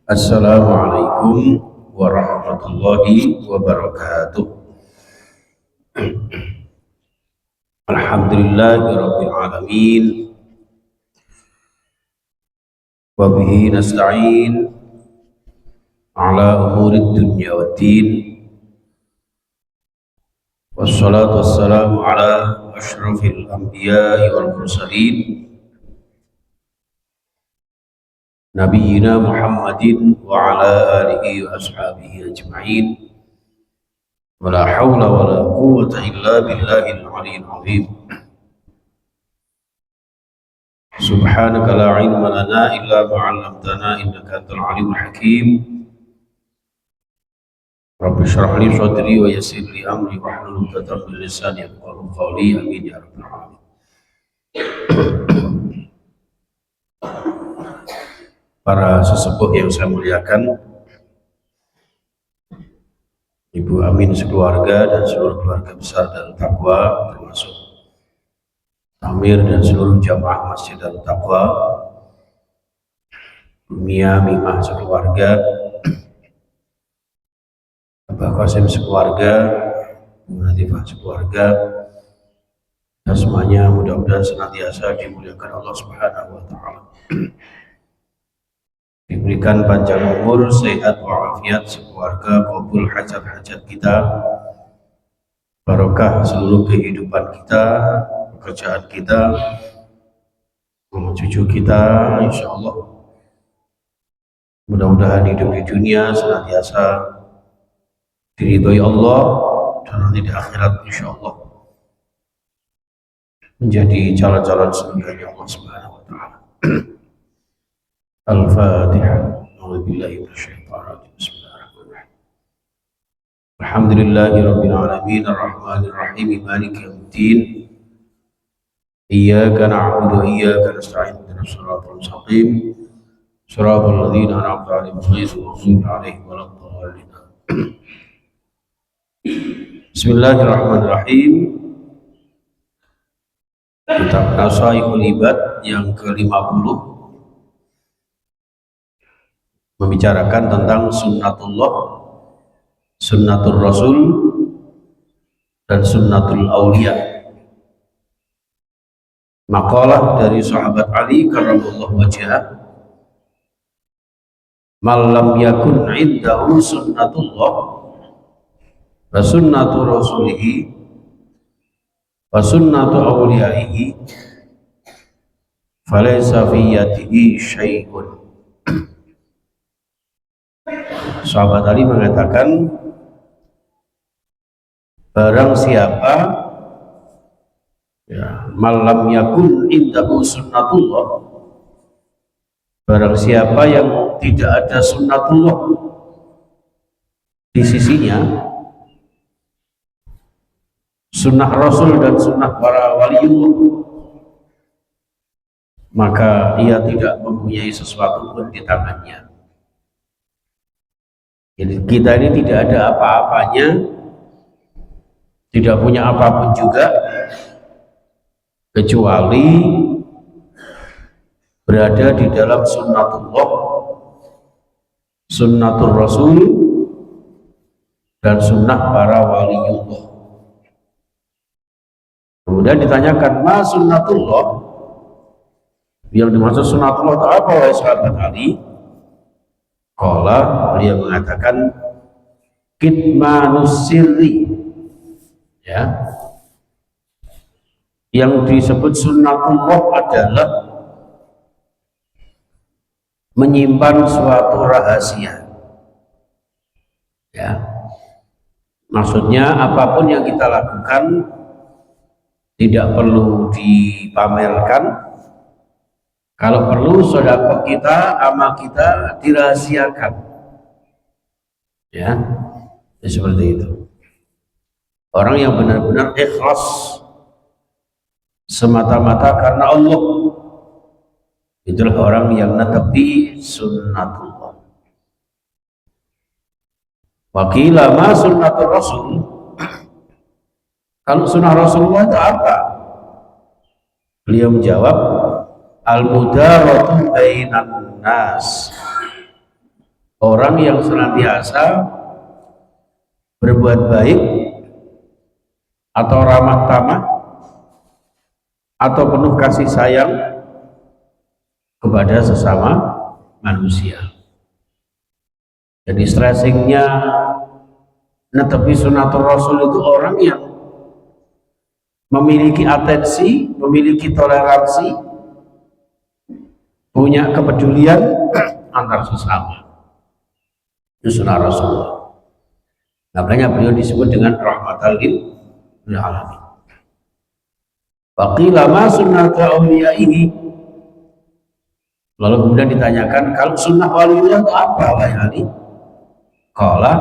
Assalamualaikum warahmatullahi wabarakatuh. Alhamdulillahirabbil alamin wa bihi nasta'in ala umurid dunya waddin. Wassalatu wassalamu ala asyrafil anbiya'i wal mursalin nabiyyina Muhammadin wa ala alihi wa ashabihi ajma'in. Wala hawla wala quwwata illa billahil aliyyil azim. Subhanaka la ilma lana illa ma 'allamtana innaka antal alimul hakim. Rabbi shrah li sadri wa yassir li amri wahlul 'uqdatam min lisani yafqahu qawli. Amin ya rabbal alamin. Para sesepuh yang saya muliakan, Ibu Amin sekeluarga dan seluruh keluarga besar Darut Taqwa, termasuk Amir dan seluruh jamaah Masjid Darut Taqwa, Mia Mimah sekeluarga, Abah Qasim sekeluarga, Bu Latifah sekeluarga, dan semuanya mudah-mudahan senantiasa dimuliakan Allah Subhanahu wa taala. Diberikan panjang umur, sehat walafiat sekeluarga, kabul hajat-hajat kita, barokah seluruh kehidupan kita, pekerjaan kita, cucu kita, insya Allah. Mudah-mudahan hidup di dunia senantiasa diridhoi Allah, dan nanti di akhirat insya Allah menjadi calon-calon surga Allah Subhanahu wa taala. Al-Fatihah. A'udzubillahi minasyaitonir rajim. Bismillahirrahmanirrahim. Alhamdulillahirabbil alamin arrahmanir rahim maliki yaumiddin. Iyyaka na'budu wa iyyaka nasta'in ihdinas siratal mustaqim. Shiratal ladzina an'amta 'alaihim ghairil maghdubi 'alaihim waladdallin. Bismillahirrahmanirrahim. Kitab Nasaihul Ibad yang ke-50 membicarakan tentang sunnatullah, sunnatul rasul, dan sunnatul aulia. Maqalah dari sahabat Ali karramallahu wajhah, "Man lam yakun 'indahu sunnatullah wa sunnatu rasulihi wa sunnatu auliyaihi falaysa fi yadihi syai'un." Sahabat Ali mengatakan, barang siapa malam yakun indahu sunnatullah, barang siapa yang tidak ada sunnatullah di sisinya, sunnah Rasul dan sunnah para waliullah, maka ia tidak mempunyai sesuatu pun di tangannya. Jadi kita ini tidak ada apa-apanya, tidak punya apapun juga, kecuali berada di dalam sunnatullah, sunnatul rasul, dan sunnah para waliullah. Kemudian ditanyakan, ma sunnatullah, yang dimaksud sunnatullah itu apa, wahai sahabat Ali? Beliau mengatakan, kitmanus sirri, ya, yang disebut sunnatullah adalah menyimpan suatu rahasia, ya, maksudnya apapun yang kita lakukan tidak perlu dipamerkan. Kalau perlu sedekah kita, amal kita dirahasiakan, ya, seperti itu. Orang yang benar-benar ikhlas semata-mata karena Allah, itulah orang yang netepi sunnatullah. Wakila ma sunnatul rasul, kalau sunnah Rasulullah itu apa? Beliau menjawab, al-mudaratu bainan nas, orang yang senantiasa berbuat baik atau ramah tamah atau penuh kasih sayang kepada sesama manusia. Jadi stressingnya netepi sunatul rasul itu orang yang memiliki atensi, memiliki toleransi, punya kepedulian antar sesama. Itu sunnah Rasulullah. Makanya beliau disebut dengan rahmatan lil alamin. Waqila ma sunnatu awliyaihi. Lalu kemudian ditanyakan, kalau sunnah waliullah itu apa, wahai Ali? Qala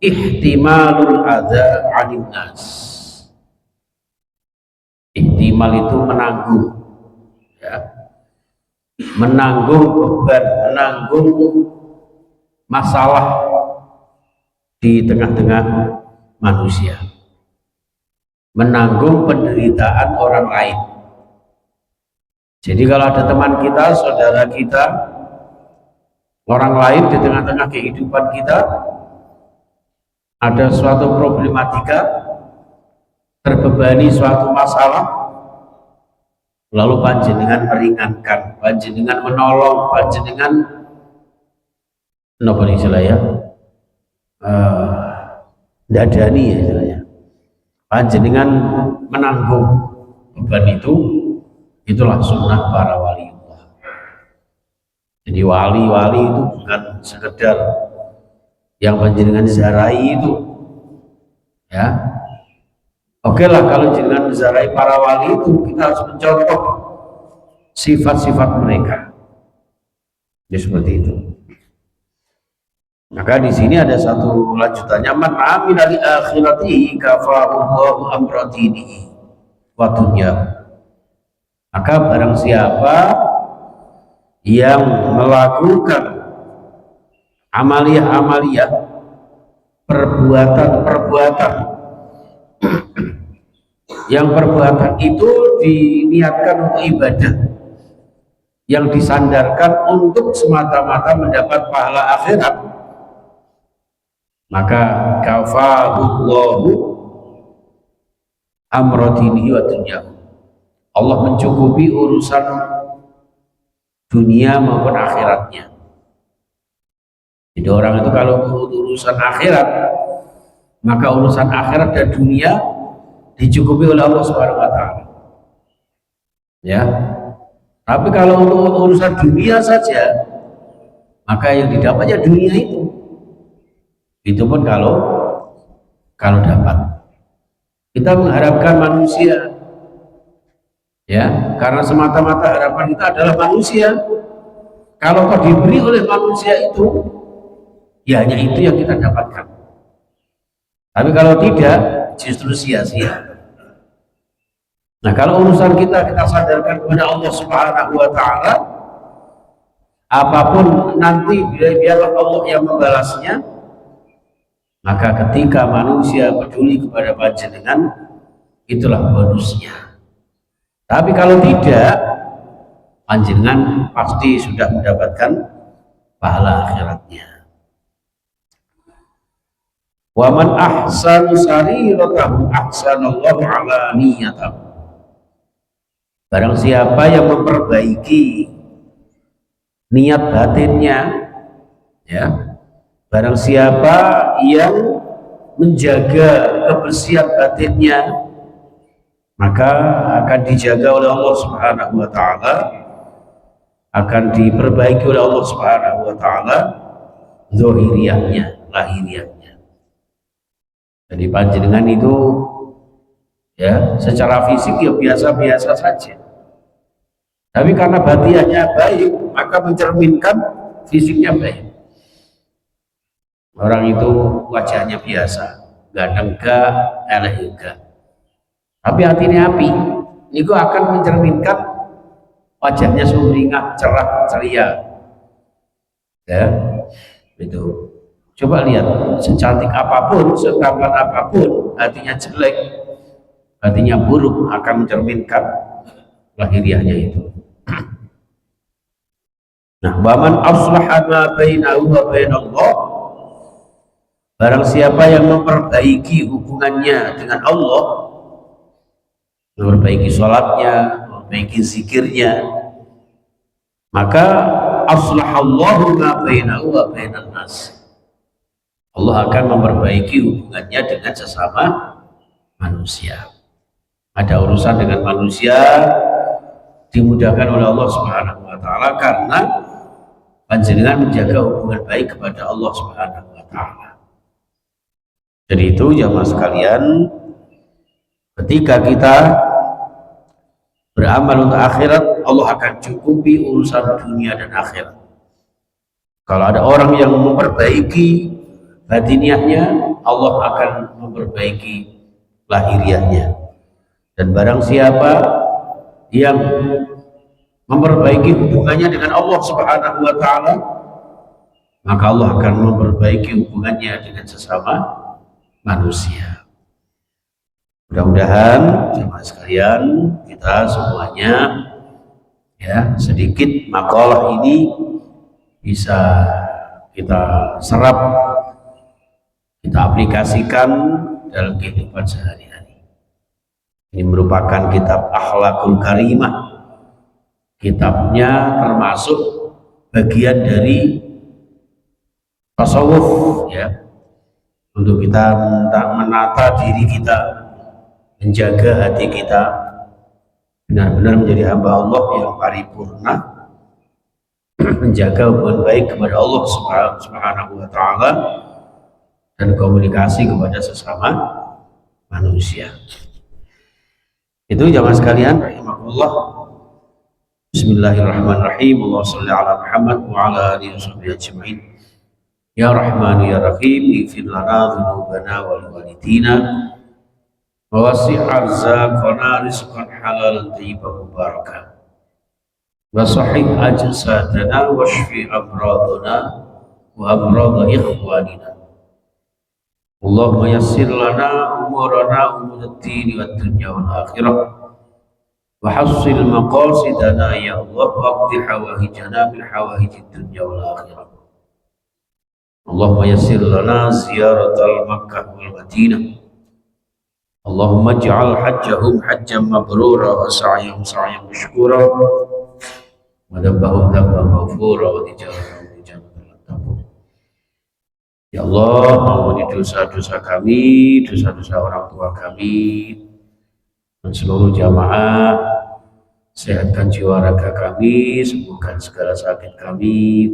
ihtimalul adza 'anil nas. Ihtimal itu menanggung, ya. Menanggung beban, menanggung masalah di tengah-tengah manusia, menanggung penderitaan orang lain. Jadi kalau ada teman kita, saudara kita, orang lain di tengah-tengah kehidupan kita, ada suatu problematika, terbebani suatu masalah, lalu panjenengan meringankan, panjenengan menolong, panjenengan apa istilahnya, dadani ya istilahnya, panjenengan menanggung beban itu, itulah sunnah para waliullah. Jadi wali-wali itu bukan sekedar yang panjenengan ziarahi itu, ya. Oke lah, kalau jenengan menziarahi para wali itu, kita harus mencontoh sifat-sifat mereka. Jadi seperti itu. Maka di sini ada satu lanjutannya, man amila li akhiratihi kafa'allahu amra dinihi wa dunyahu. Maka barang siapa yang melakukan amaliyah-amaliyah, perbuatan-perbuatan yang perbuatan itu diniatkan untuk ibadah, yang disandarkan untuk semata-mata mendapat pahala akhirat, maka kafahullahu amra dinihi wa dunyahu. Allah mencukupi urusan dunia maupun akhiratnya. Jadi orang itu kalau urusan akhirat, maka urusan akhirat dan dunia dicukupi oleh Allah Subhanahu wa taala. Ya. Tapi kalau untuk urusan dunia saja, maka yang didapatnya dunia itu. Itu pun kalau dapat. Kita mengharapkan manusia, ya, karena semata-mata harapan kita adalah manusia. Kalau kau diberi oleh manusia itu, ya hanya itu yang kita dapatkan. Tapi kalau tidak, justru sia-sia. Nah, kalau urusan kita sadarkan kepada Allah Subhanahu wa taala, apapun nanti biarlah Allah yang membalasnya. Maka ketika manusia peduli kepada panjenengan, itulah bonusnya. Tapi kalau tidak, panjenengan pasti sudah mendapatkan pahala akhiratnya. Wa man ahsanu sariratahu ahsanallahu ala niyatahu. Barang siapa yang memperbaiki niat batinnya, ya, barang siapa yang menjaga kebersihan batinnya, maka akan dijaga oleh Allah Subhanahu wa taala, akan diperbaiki oleh Allah Subhanahu wa taala zahiriyahnya, lahiriahnya. Jadi panjenengan itu, ya, secara fisik ya biasa-biasa saja. Tapi karena batinnya baik, maka mencerminkan fisiknya baik. Orang itu wajahnya biasa, ganteng enggak, eleh enggak. Tapi hatinya api, itu akan mencerminkan wajahnya sumringah, cerah, ceria. Ya, itu. Coba lihat, secantik apapun, setampan apapun, hatinya jelek, hatinya buruk, akan mencerminkan lahiriahnya itu. Nah, waman aslaha ma bainahu wa bainallah, barang siapa yang memperbaiki hubungannya dengan Allah, memperbaiki sholatnya, memperbaiki zikirnya, maka aslahallahu ma bainahu wa bainan nas, Allah akan memperbaiki hubungannya dengan sesama manusia. Ada urusan dengan manusia dimudahkan oleh Allah Subhanahu wa taala karena panjenengan menjaga hubungan baik kepada Allah Subhanahu wa taala. Jadi itu jamaah sekalian, ketika kita beramal untuk akhirat, Allah akan cukupi urusan dunia dan akhirat. Kalau ada orang yang memperbaiki batiniahnya, Allah akan memperbaiki lahiriahnya. Dan barang siapa yang memperbaiki hubungannya dengan Allah Subhanahu wa taala, maka Allah akan memperbaiki hubungannya dengan sesama manusia. Mudah-mudahan jemaah sekalian, kita semuanya ya sedikit makalah ini bisa kita serap, kita aplikasikan dalam kehidupan sehari-hari. Ini merupakan kitab Akhlakul Karimah. Kitabnya termasuk bagian dari tasawuf ya, untuk kita menata diri kita, menjaga hati kita benar-benar menjadi hamba Allah yang paripurna, menjaga hubungan baik kepada Allah Subhanahu wa taala dan komunikasi kepada sesama manusia. Itu jamaah sekalian rahimakumullah. Bismillahirrahmanirrahim. Allahumma shalli ala Muhammad wa ala alihi washabbihi ajmain. Ya Rahman ya Rahim, ighfir lana dzunubana wa liwalidina wa wasi' arzaqana rizqan halalan thayyiban mubarakan. Wa sahih ajsadana washfi amradana wa amrad ikhwanina. Allahumma yassir lana umurana umurad-din wad dunya wal akhirah wa hassil maqasidana ya Allah waqdi hawaijana min hawaijid dunya wal akhirah. Allahumma yassir lana ziyaratal Makkah wal Madinah. Allahumma ij'al hajjahum hajjan mabrura wa sa'yahum sa'yan mashkura wa dhanbahum dhanban maghfura wa tijarahum tijaratan tabur. Ya Allah, ampuni dosa-dosa kami, dosa-dosa orang tua kami, dan seluruh jamaah. Sehatkan jiwa raga kami, sembuhkan segala sakit kami,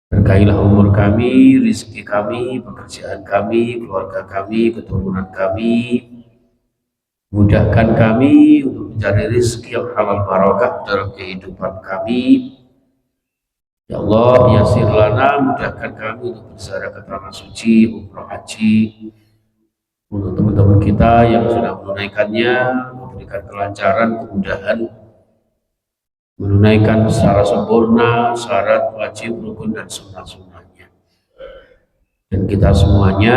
berkailah umur kami, rezeki kami, pekerjaan kami, keluarga kami, keturunan kami. Mudahkan kami untuk mencari rezeki yang halal barakah dalam kehidupan kami. Ya Allah, yasir lana, mudahkan kami untuk berziarah ke tanah suci, umroh haji. Untuk teman-teman kita yang sudah menunaikannya, memberikan kelancaran, kemudahan menunaikan secara sempurna syarat wajib, rukun dan sunnah-sunnahnya. Dan kita semuanya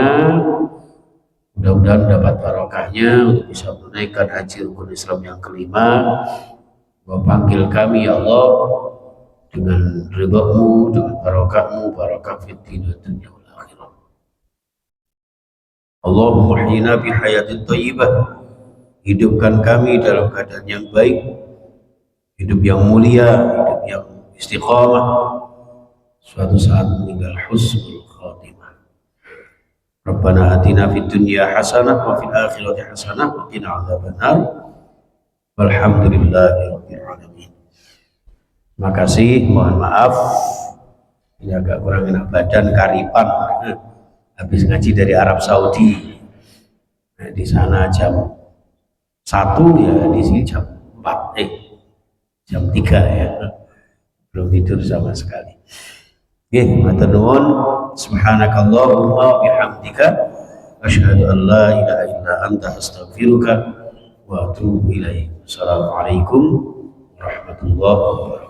mudah-mudahan dapat barokahnya untuk bisa menunaikan haji rukun Islam yang kelima. Wa panggil kami ya Allah dengan ridha-Mu, dengan barokah-Mu, barakah fid din wa dunya wal akhirah. Allahumma hyina bi hayatin thayyibah, hidupkan kami dalam keadaan yang baik, hidup yang mulia, hidup yang istiqamah, suatu saat meninggal husnul khatimah. Rabbana atina fid dunya hasanah wa fil akhirati hasanah wa qina adzabannar. Walhamdulillahi rabbil alamin. Makasih, mohon maaf ini agak kurang enak badan, karipan habis ngaji dari Arab Saudi. Nah, di sana jam 1 ya, di sini jam 4 jam 3 ya, belum tidur sama sekali. Nggih, matur nuwun. Subhanakallahumma bihamdika asyhadu an la ilaha illa anta astaghfiruka wa atubu ilaik. Assalamualaikum warahmatullahi wabarakatuh.